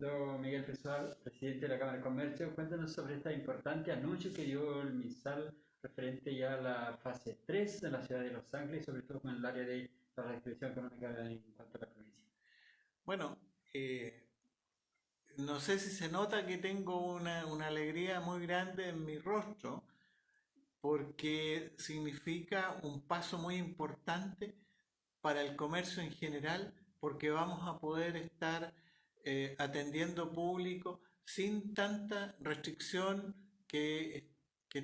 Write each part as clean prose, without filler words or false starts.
Don Miguel Pessoal, presidente de la Cámara de Comercio, cuéntanos sobre este importante anuncio que dio el MinSal referente ya a la fase 3 de la ciudad de Los Ángeles, sobre todo con el área de la restricción económica en cuanto a la provincia. Bueno, eh, no sé si se nota que tengo una alegría muy grande en mi rostro, porque significa un paso muy importante para el comercio en general, porque vamos a poder estar atendiendo público sin tanta restricción que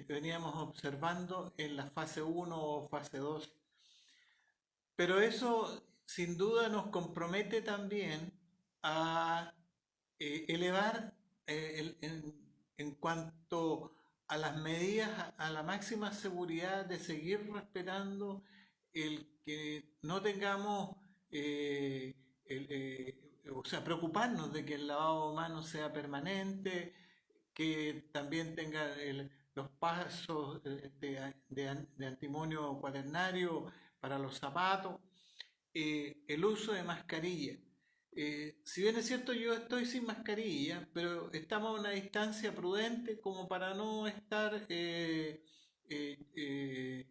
veníamos observando en la fase uno o fase 2. Pero eso sin duda nos compromete también a elevar en cuanto a las medidas, a la máxima seguridad de seguir respetando el que no tengamos, o sea, preocuparnos de que el lavado de manos sea permanente, que también tenga los pasos de antimonio cuaternario para los zapatos, el uso de mascarilla. Si bien es cierto, yo estoy sin mascarilla, pero estamos a una distancia prudente como para no estar eh, eh,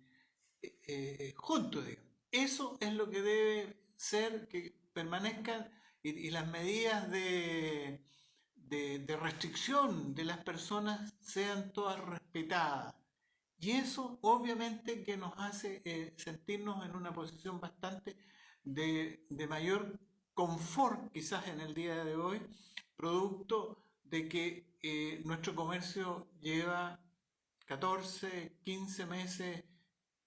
juntos, digamos. Eso es lo que debe ser, que permanezcan y las medidas de restricción de las personas sean todas respetadas. Y eso obviamente que nos hace sentirnos en una posición bastante de mayor confort quizás en el día de hoy, producto de que nuestro comercio lleva 14, 15 meses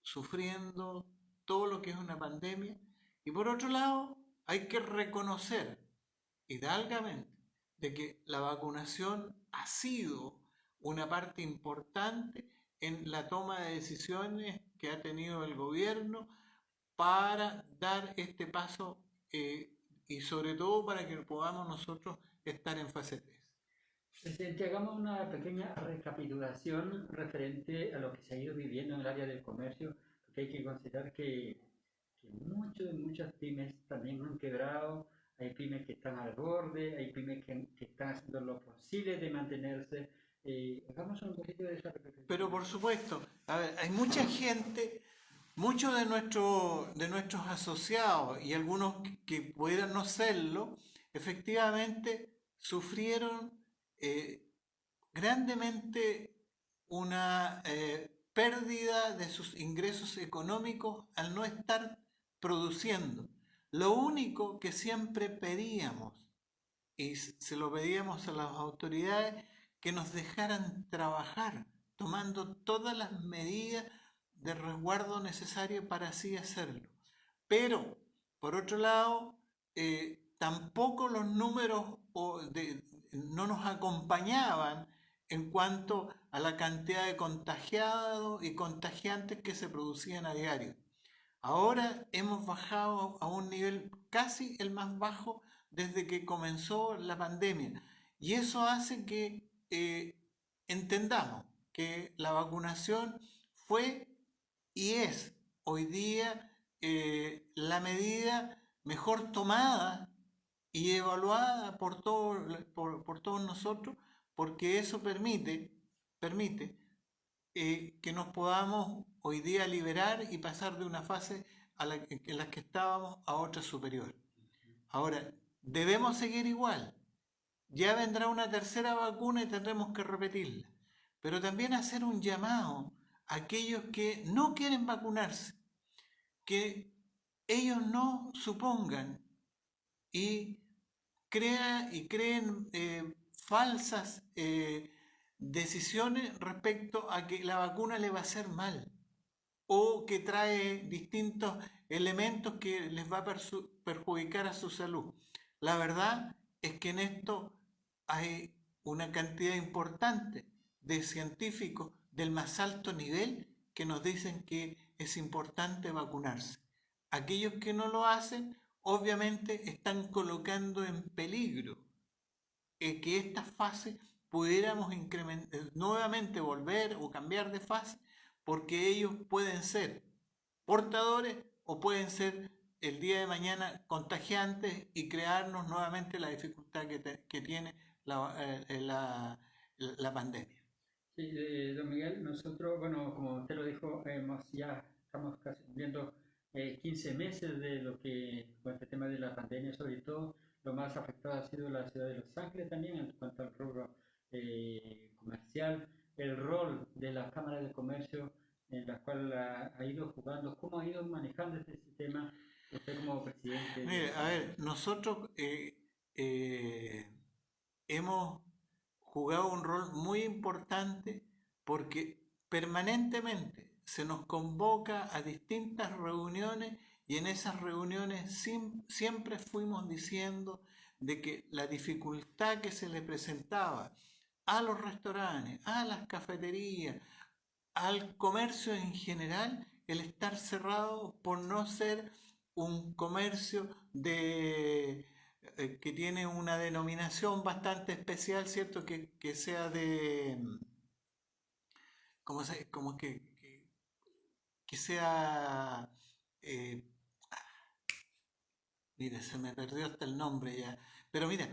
sufriendo todo lo que es una pandemia. Y por otro lado, hay que reconocer hidalgamente de que la vacunación ha sido una parte importante en la toma de decisiones que ha tenido el gobierno para dar este paso y sobre todo para que podamos nosotros estar en fase 3. Presidente, hagamos una pequeña recapitulación referente a lo que se ha ido viviendo en el área del comercio, porque hay que considerar que muchas pymes también han quebrado, hay pymes que están al borde, hay pymes que están haciendo lo posible de mantenerse. Hagamos un poquito de esa Pero recapitulación. por supuesto, a ver, hay mucha gente, muchos de nuestros asociados y algunos que pudieran no serlo, efectivamente sufrieron eh, grandemente una pérdida de sus ingresos económicos al no estar produciendo. Lo único que siempre pedíamos, y se lo pedíamos a las autoridades, que nos dejaran trabajar, tomando todas las medidas de resguardo necesarias para así hacerlo. Pero, por otro lado, tampoco los números no nos acompañaban en cuanto a la cantidad de contagiados y contagiantes que se producían a diario. Ahora hemos bajado a un nivel casi el más bajo desde que comenzó la pandemia. Y eso hace que entendamos que la vacunación fue y es hoy día la medida mejor tomada y evaluada por todos nosotros, porque eso permite que nos podamos hoy día liberar y pasar de una fase en la que estábamos a otra superior. Ahora, debemos seguir igual. Ya vendrá una tercera vacuna y tendremos que repetirla. Pero también hacer un llamado a aquellos que no quieren vacunarse, que ellos no supongan y creen falsas decisiones respecto a que la vacuna le va a hacer mal o que trae distintos elementos que les va a perjudicar a su salud. La verdad es que en esto hay una cantidad importante de científicos del más alto nivel que nos dicen que es importante vacunarse. Aquellos que no lo hacen, obviamente están colocando en peligro que esta fase pudiéramos nuevamente volver o cambiar de fase, porque ellos pueden ser portadores o pueden ser el día de mañana contagiantes y crearnos nuevamente la dificultad que tiene la pandemia. Sí, don Miguel, nosotros, bueno, como usted lo dijo, ya estamos casi cumpliendo 15 meses de lo que, con este tema de la pandemia, sobre todo, lo más afectado ha sido la ciudad de Los Ángeles también en cuanto al rubro comercial, el rol de la Cámara de Comercio en la cual ha ido jugando, cómo ha ido manejando este sistema, usted como presidente de Mire, la a Cámara. ver, nosotros eh, hemos jugado un rol muy importante porque permanentemente se nos convoca a distintas reuniones y en esas reuniones siempre fuimos diciendo de que la dificultad que se le presentaba a los restaurantes, a las cafeterías, al comercio en general, el estar cerrado por no ser un comercio que tiene una denominación bastante especial, ¿cierto? Que sea de, como que sea, eh, mire, se me perdió hasta el nombre ya, pero mira,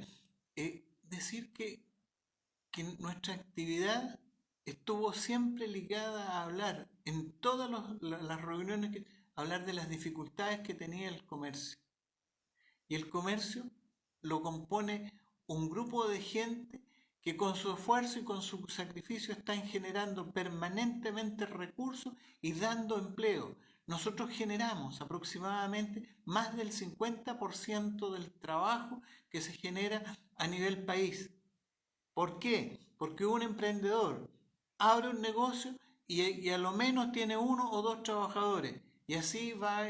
decir que nuestra actividad estuvo siempre ligada a hablar en todas las reuniones, hablar de las dificultades que tenía el comercio. Y el comercio lo compone un grupo de gente que con su esfuerzo y con su sacrificio están generando permanentemente recursos y dando empleo. Nosotros generamos aproximadamente más del 50% del trabajo que se genera a nivel país. ¿Por qué? Porque un emprendedor abre un negocio y a lo menos tiene uno o dos trabajadores y así va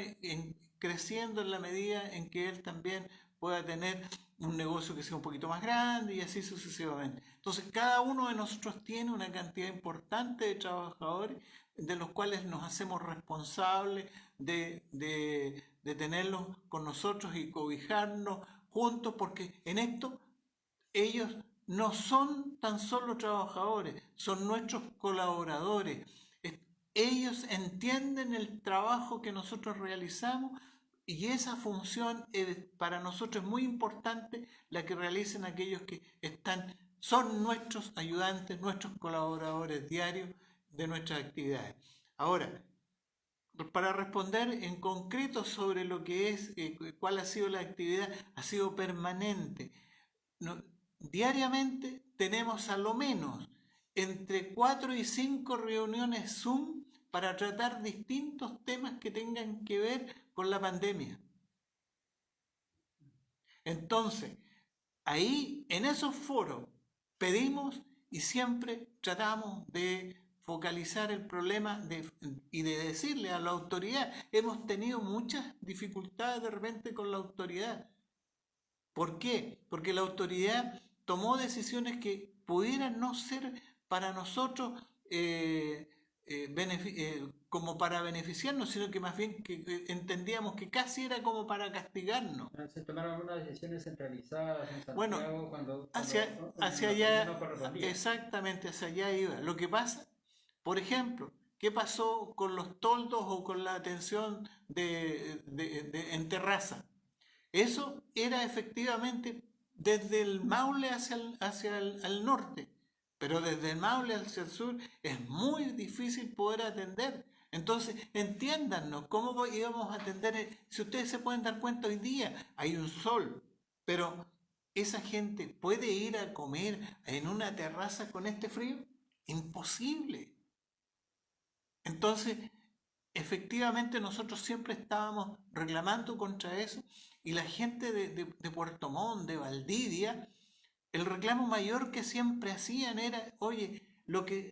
creciendo en la medida en que él también pueda tener un negocio que sea un poquito más grande y así sucesivamente. Entonces cada uno de nosotros tiene una cantidad importante de trabajadores de los cuales nos hacemos responsables de tenerlos con nosotros y cobijarnos juntos porque en esto ellos no son tan solo trabajadores, son nuestros colaboradores. Ellos entienden el trabajo que nosotros realizamos y esa función para nosotros es muy importante la que realicen aquellos que son nuestros ayudantes, nuestros colaboradores diarios de nuestras actividades. Ahora, para responder en concreto sobre lo que es, cuál ha sido la actividad, ha sido permanente. No, diariamente tenemos a lo menos entre 4 y 5 reuniones Zoom para tratar distintos temas que tengan que ver con la pandemia. Entonces, ahí en esos foros pedimos y siempre tratamos de focalizar el problema y de decirle a la autoridad, hemos tenido muchas dificultades de repente con la autoridad. ¿Por qué? Porque la autoridad tomó decisiones que pudieran no ser para nosotros como para beneficiarnos, sino que más bien que entendíamos que casi era como para castigarnos. Se tomaron algunas decisiones centralizadas en Bueno, Santiago cuando hacia la pandemia allá, no correspondía. exactamente hacia allá iba. Lo que pasa, por ejemplo, ¿qué pasó con los toldos o con la atención en terraza? Eso era efectivamente desde el Maule al norte, pero desde el Maule hacia el sur es muy difícil poder atender. Entonces, entiéndanos, ¿cómo íbamos a atender? Si ustedes se pueden dar cuenta, hoy día hay un sol, pero ¿esa gente puede ir a comer en una terraza con este frío? Imposible. Entonces, efectivamente nosotros siempre estábamos reclamando contra eso y la gente de Puerto Montt, de Valdivia, el reclamo mayor que siempre hacían era, oye,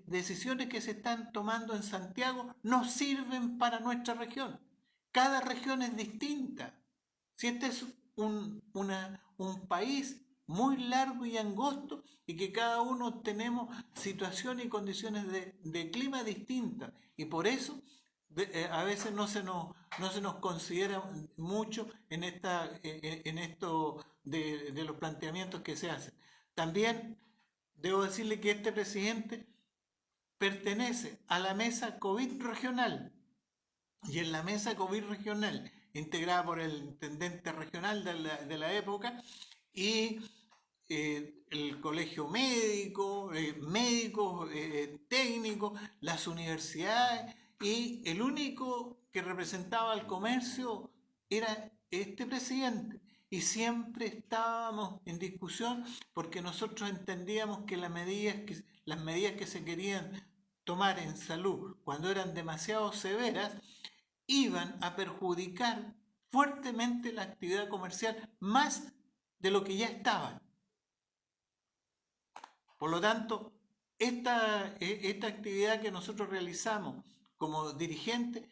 decisiones que se están tomando en Santiago no sirven para nuestra región. Cada región es distinta. Si este es un país muy largo y angosto y que cada uno tenemos situaciones y condiciones de clima distintas y por eso a veces no se nos considera mucho en esto de los planteamientos que se hacen. También debo decirle que este presidente pertenece a la mesa COVID regional y en la mesa COVID regional integrada por el intendente regional de la época, y el colegio médico, médicos, técnicos, las universidades, y el único que representaba al comercio era este presidente. Y siempre estábamos en discusión porque nosotros entendíamos que las medidas que se querían tomar en salud, cuando eran demasiado severas, iban a perjudicar fuertemente la actividad comercial más de lo que ya estaba. Por lo tanto, esta actividad que nosotros realizamos como dirigentes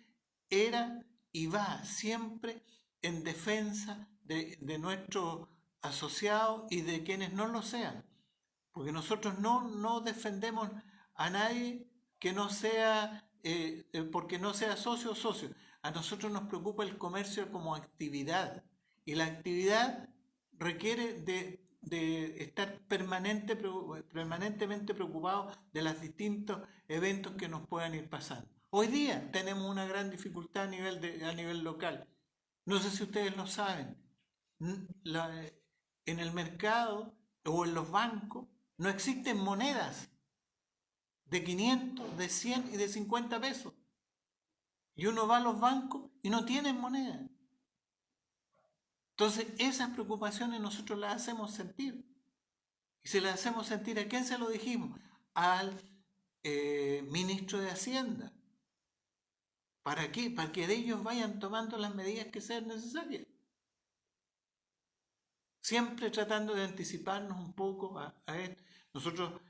era y va siempre en defensa de nuestros asociados y de quienes no lo sean. Porque nosotros no defendemos a nadie que no sea, porque no sea socio o socio. A nosotros nos preocupa el comercio como actividad. Y la actividad requiere de estar permanentemente preocupados de los distintos eventos que nos puedan ir pasando. Hoy día tenemos una gran dificultad a nivel local. No sé si ustedes lo saben. En el mercado o en los bancos no existen monedas de 500, de 100 y de 50 pesos. Y uno va a los bancos y no tienen moneda. Entonces, esas preocupaciones nosotros las hacemos sentir. Y se las hacemos sentir, ¿a quién se lo dijimos? Al ministro de Hacienda. ¿Para qué? Para que ellos vayan tomando las medidas que sean necesarias. Siempre tratando de anticiparnos un poco a esto. Nosotros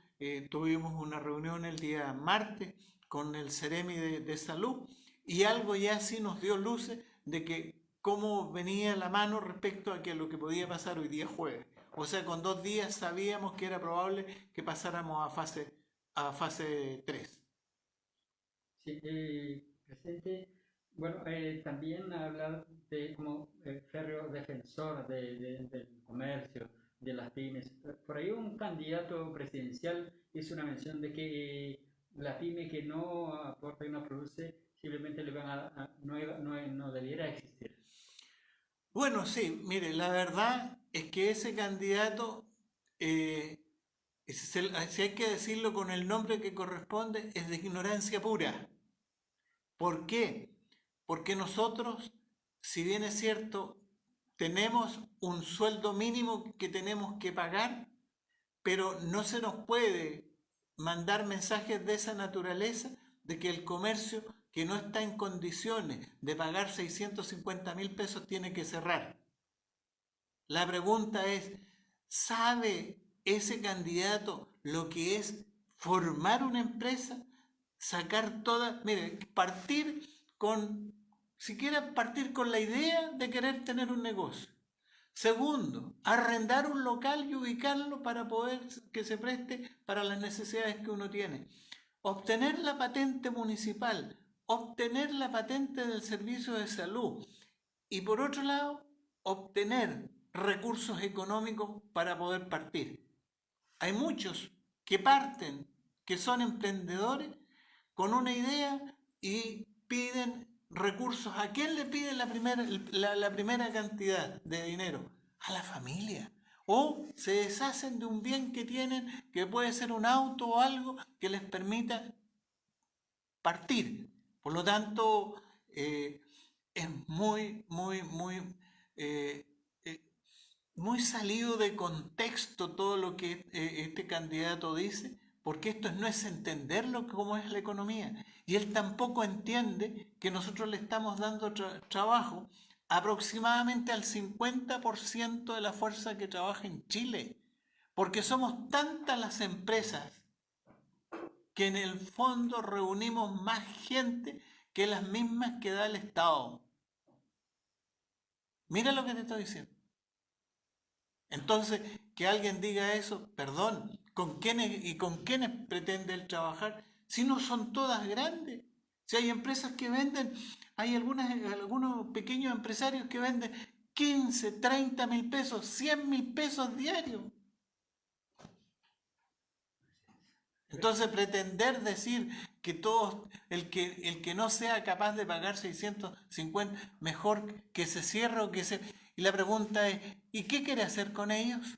tuvimos una reunión el día martes con el Ceremi de Salud y algo ya sí nos dio luces de que cómo venía la mano respecto a lo que podía pasar hoy día jueves. O sea, con 2 días sabíamos que era probable que pasáramos a fase 3. Sí, presidente, bueno, también hablar de como férreo defensor del comercio, de las pymes. Por ahí un candidato presidencial hizo una mención de que la pyme que no aporta y no produce simplemente le van no debiera existir. Bueno, sí, mire, la verdad es que ese candidato, si hay que decirlo con el nombre que corresponde, es de ignorancia pura. ¿Por qué? Porque nosotros, si bien es cierto, tenemos un sueldo mínimo que tenemos que pagar, pero no se nos puede mandar mensajes de esa naturaleza de que el comercio que no está en condiciones de pagar 650.000 pesos tiene que cerrar. La pregunta es, ¿sabe ese candidato lo que es formar una empresa? Sacar mire, siquiera partir con la idea de querer tener un negocio. Segundo, arrendar un local y ubicarlo para poder que se preste para las necesidades que uno tiene. Obtener la patente municipal, obtener la patente del servicio de salud y por otro lado, obtener recursos económicos para poder partir. Hay muchos que parten, que son emprendedores, con una idea y piden recursos. ¿A quién le piden la primera cantidad de dinero? A la familia. O se deshacen de un bien que tienen, que puede ser un auto o algo que les permita partir. Por lo tanto, es muy salido de contexto todo lo que este candidato dice, porque esto no es entenderlo cómo es la economía. Y él tampoco entiende que nosotros le estamos dando trabajo aproximadamente al 50% de la fuerza que trabaja en Chile, porque somos tantas las empresas que en el fondo reunimos más gente que las mismas que da el Estado. Mira lo que te estoy diciendo. Entonces, que alguien diga eso, perdón, con quiénes pretende él trabajar? Si no son todas grandes. Si hay empresas que venden, hay algunos pequeños empresarios que venden 15, 30 mil pesos, 100 mil pesos diarios. Entonces, pretender decir que todos, el que no sea capaz de pagar 650, mejor que se cierre o que se... Y la pregunta es, ¿y qué quiere hacer con ellos?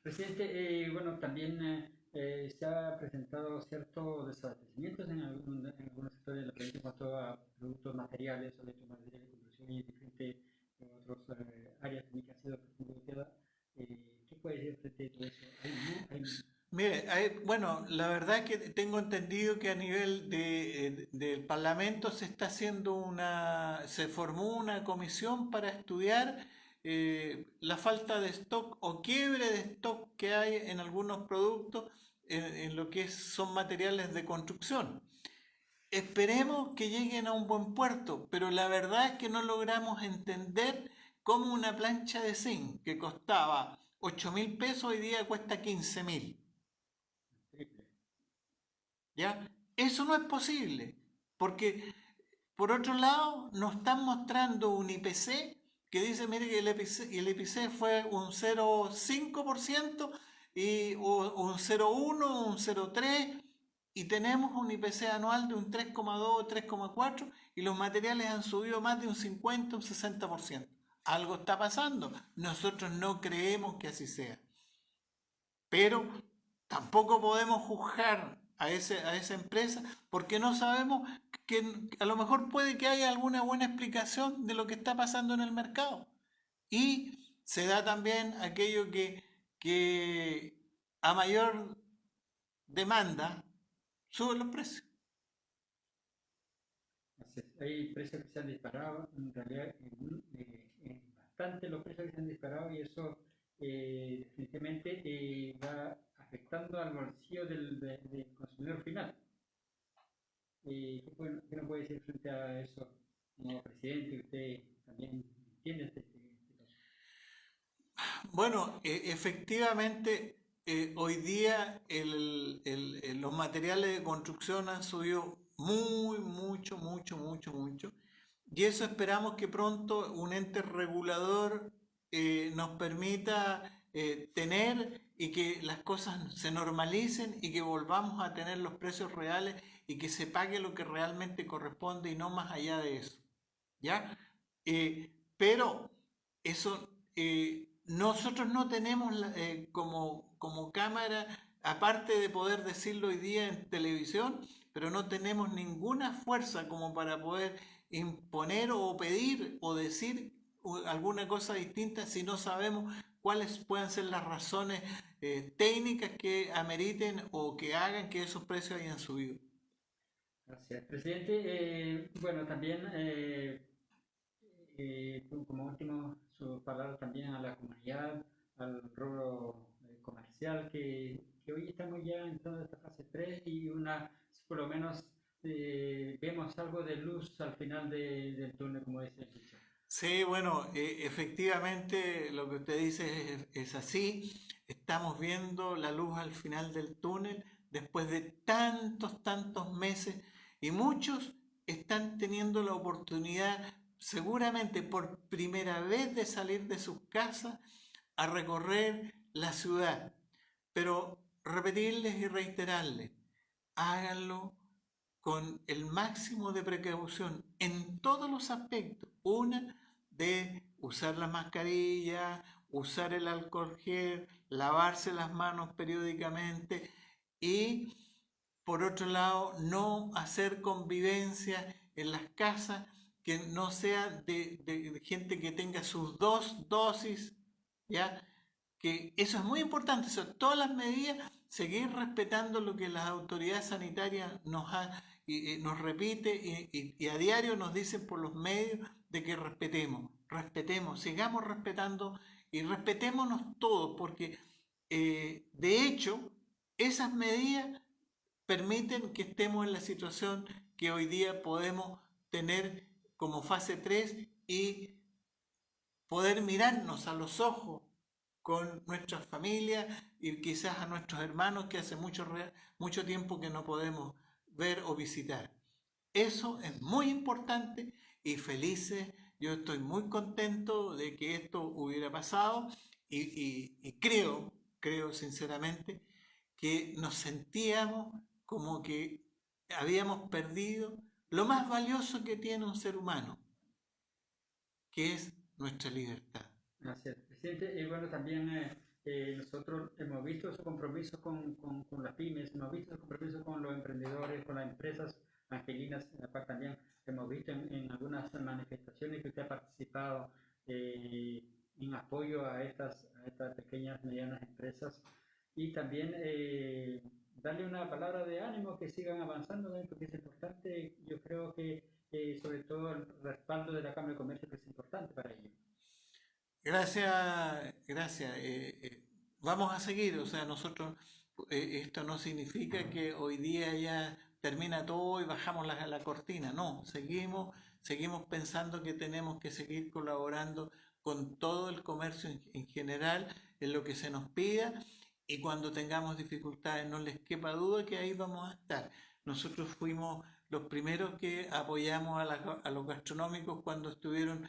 Presidente, bueno, también se ha presentado ciertos desabastecimientos en algunos sectores de la provincia en cuanto a productos materiales, sobre todo materiales de construcción y diferentes otras áreas también que han sido bloqueadas. ¿Qué puede decir frente a todo eso? Mire, bueno, la verdad es que tengo entendido que a nivel del Parlamento se está haciendo se formó una comisión para estudiar la falta de stock o quiebre de stock que hay en algunos productos en lo que son materiales de construcción. Esperemos que lleguen a un buen puerto, pero la verdad es que no logramos entender cómo una plancha de zinc que costaba 8.000 pesos hoy día cuesta 15.000. ¿Ya? Eso no es posible, porque por otro lado nos están mostrando un IPC que dice, mire que el IPC fue un 0,5% o un 0,1, un 0,3 y tenemos un IPC anual de un 3,2 o 3,4 y los materiales han subido más de un 50, un 60%. Algo está pasando. Nosotros no creemos que así sea. Pero tampoco podemos juzgar a esa empresa porque no sabemos que a lo mejor puede que haya alguna buena explicación de lo que está pasando en el mercado. Y se da también aquello que a mayor demanda suben los precios. Hay precios que se han disparado, en realidad bastante los precios que se han disparado y eso definitivamente va afectando al bolsillo del consumidor final. ¿Qué nos puede decir frente a eso como presidente? Usted también entiende este caso. Bueno, efectivamente, hoy día los materiales de construcción han subido mucho, mucho, mucho, mucho. Y eso esperamos que pronto un ente regulador nos permita tener y que las cosas se normalicen y que volvamos a tener los precios reales y que se pague lo que realmente corresponde y no más allá de eso. ¿Ya? Pero eso, nosotros no tenemos como cámara, aparte de poder decirlo hoy día en televisión, pero no tenemos ninguna fuerza como para poder imponer o pedir o decir alguna cosa distinta si no sabemos cuáles pueden ser las razones técnicas que ameriten o que hagan que esos precios hayan subido. Gracias, presidente. Bueno, también como último, su palabra también a la comunidad, al rubro comercial, que hoy estamos ya entrando a esta fase 3 y por lo menos vemos algo de luz al final del túnel, como dice el dicho. Sí, bueno, efectivamente lo que usted dice es así. Estamos viendo la luz al final del túnel después de tantos, tantos meses y muchos están teniendo la oportunidad, seguramente por primera vez, de salir de sus casas a recorrer la ciudad. Pero repetirles y reiterarles, háganlo con el máximo de precaución en todos los aspectos. Una, de usar la mascarilla, usar el alcohol gel, lavarse las manos periódicamente y, por otro lado, no hacer convivencia en las casas que no sea de gente que tenga sus 2 dosis, ¿ya? Que eso es muy importante, todas las medidas, seguir respetando lo que las autoridades sanitarias nos repite y a diario nos dicen por los medios de que respetemos, sigamos respetando y respetémonos todos, porque de hecho esas medidas permiten que estemos en la situación que hoy día podemos tener como fase 3 y poder mirarnos a los ojos con nuestras familias y quizás a nuestros hermanos que hace mucho tiempo que no podemos ver o visitar. Eso es muy importante y felices. Yo estoy muy contento de que esto hubiera pasado y creo sinceramente que nos sentíamos como que habíamos perdido lo más valioso que tiene un ser humano, que es nuestra libertad. Así es, presidente. Y bueno, también nosotros hemos visto su compromiso con las pymes, hemos visto su compromiso con los emprendedores, con las empresas angelinas, en la cual también hemos visto en algunas manifestaciones que usted ha participado en apoyo a estas pequeñas, medianas empresas. Y también darle una palabra de ánimo, que sigan avanzando, porque es importante. Yo creo que sobre todo el respaldo de la Cámara de Comercio, que es importante para ellos. Gracias, gracias. Vamos a seguir, o sea, nosotros, esto no significa que hoy día ya termina todo y bajamos la cortina, no, seguimos pensando que tenemos que seguir colaborando con todo el comercio en general, en lo que se nos pida, y cuando tengamos dificultades no les quepa duda que ahí vamos a estar. Nosotros fuimos los primeros que apoyamos a los gastronómicos cuando estuvieron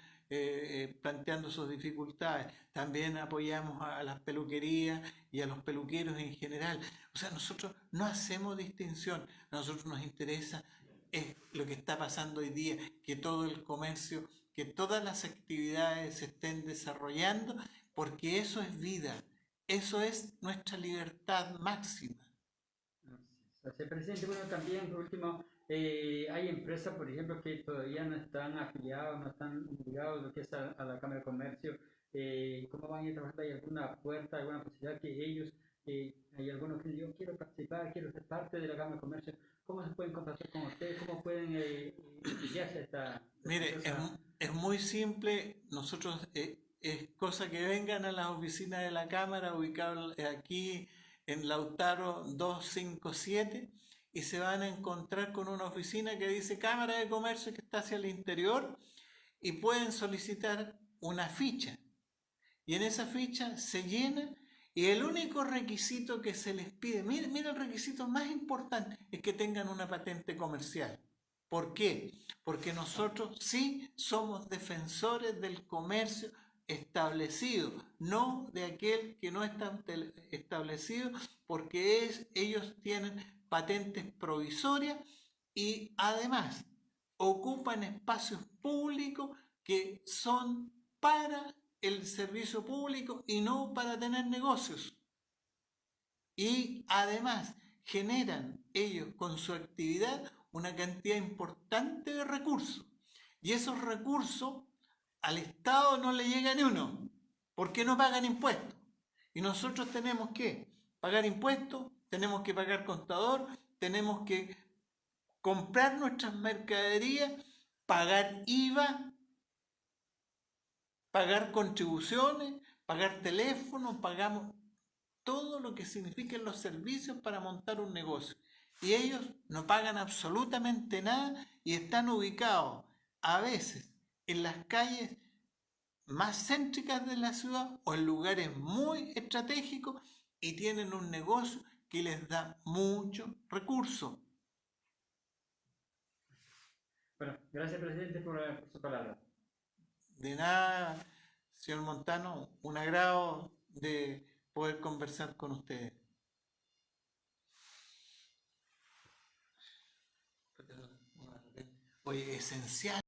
planteando sus dificultades. También apoyamos a las peluquerías y a los peluqueros en general. O sea, nosotros no hacemos distinción. A nosotros nos interesa es lo que está pasando hoy día, que todo el comercio, que todas las actividades se estén desarrollando, porque eso es vida. Eso es nuestra libertad máxima. Así es, presidente. Bueno, también, por último, hay empresas, por ejemplo, que todavía no están afiliados, no están ligados lo que es a la Cámara de Comercio. ¿Cómo van a ir trabajando? ¿Hay alguna puerta, alguna posibilidad que ellos, hay algunos que dicen, yo quiero participar, quiero ser parte de la Cámara de Comercio? ¿Cómo se pueden contactar con ustedes? ¿Cómo pueden afiliarse a esta Mire, empresa? es muy simple. Nosotros, es cosa que vengan a las oficinas de la Cámara, ubicadas aquí en Lautaro 257, y se van a encontrar con una oficina que dice Cámara de Comercio, que está hacia el interior, y pueden solicitar una ficha. Y en esa ficha se llena, y el único requisito que se les pide, mira el requisito más importante, es que tengan una patente comercial. ¿Por qué? Porque nosotros sí somos defensores del comercio establecido, no de aquel que no está establecido, porque ellos tienen patentes provisorias y además ocupan espacios públicos que son para el servicio público y no para tener negocios. Y además generan ellos con su actividad una cantidad importante de recursos. Y esos recursos al Estado no le llega ni uno, porque no pagan impuestos. Y nosotros tenemos que pagar impuestos, tenemos que pagar contador, tenemos que comprar nuestras mercaderías, pagar IVA, pagar contribuciones, pagar teléfono, pagamos todo lo que significan los servicios para montar un negocio. Y ellos no pagan absolutamente nada y están ubicados a veces en las calles más céntricas de la ciudad o en lugares muy estratégicos y tienen un negocio que les da mucho recurso. Bueno, gracias, presidente, por su palabra. De nada, señor Montano, un agrado de poder conversar con ustedes. Oye, esencial.